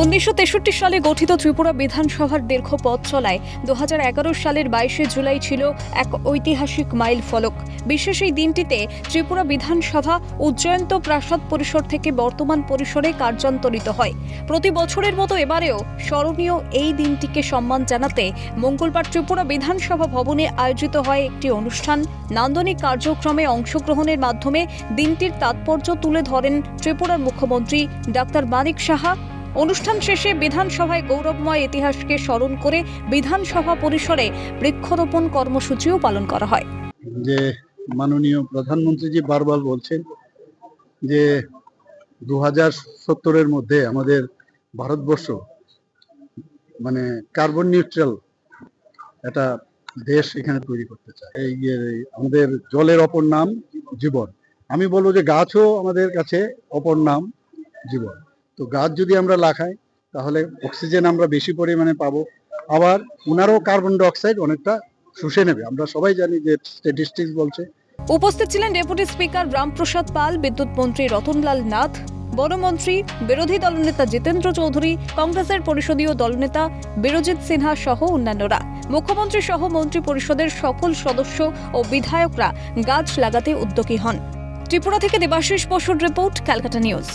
1963 সালে গঠিত ত্রিপুরা বিধানসভার দীর্ঘ পথ চলায় 2011 সালের 22 জুলাই ছিল এক ঐতিহাসিক মাইল ফলক। বিশেষ এই দিনটিতে ত্রিপুরা বিধানসভা উজ্জয়ন্ত প্রাসাদ পরিসর থেকে বর্তমান পরিসরে কার্যান্তরিত হয়। প্রতি বছরের মতো এবারেও স্মরণীয় এই দিনটিকে সম্মান জানাতে মঙ্গলবার ত্রিপুরা বিধানসভা ভবনে আয়োজিত হয় একটি অনুষ্ঠান। নান্দনিক কার্যক্রমে অংশগ্রহণের মাধ্যমে দিনটির তাৎপর্য তুলে ধরেন ত্রিপুরার মুখ্যমন্ত্রী ডাক্তার মানিক সাহা। অনুষ্ঠান শেষে বিধানসভায় গৌরবময় ইতিহাসকে স্মরণ করে বিধানসভা পরিসরে বৃক্ষরোপণ কর্মসূচিও পালন করা হয়। যে মাননীয় প্রধানমন্ত্রীজি বারবার বলছেন যে 2070-এর মধ্যে আমাদের ভারতবর্ষ মানে কার্বন নিউট্রাল একটা দেশ এখানে তৈরি করতে চায়। এই আমাদের জলের অপর নাম জীবন। আমি বলবো যে গাছও আমাদের কাছে অপর নাম জীবন। তো গাছ যদি আমরা লাগাই তাহলে অক্সিজেন আমরা বেশি পরিমাণে পাবো, আবার ওনারও কার্বন ডাই অক্সাইড অনেকটা শুষে নেবে। আমরা সবাই জানি যে স্ট্যাটিস্টিক্স বলছে। উপস্থিত ছিলেন ডেপুটি স্পিকার রামপ্রসাদ পাল, বিদ্যুৎ মন্ত্রী রতনলাল নাথ, বনমন্ত্রী, বিরোধী দলনেতা জিতেন্দ্র চৌধুরী, কংগ্রেসের পরিষদীয় দলনেতা বিরজিৎ সিনহা সহ অন্যান্যরা। মুখ্যমন্ত্রী সহ মন্ত্রী পরিষদের সকল সদস্য ও বিধায়করা গাছ লাগাতে উদ্যোগী হন। ত্রিপুরা থেকে দেবাশিস বসুর রিপোর্ট, ক্যালকাটা নিউজ।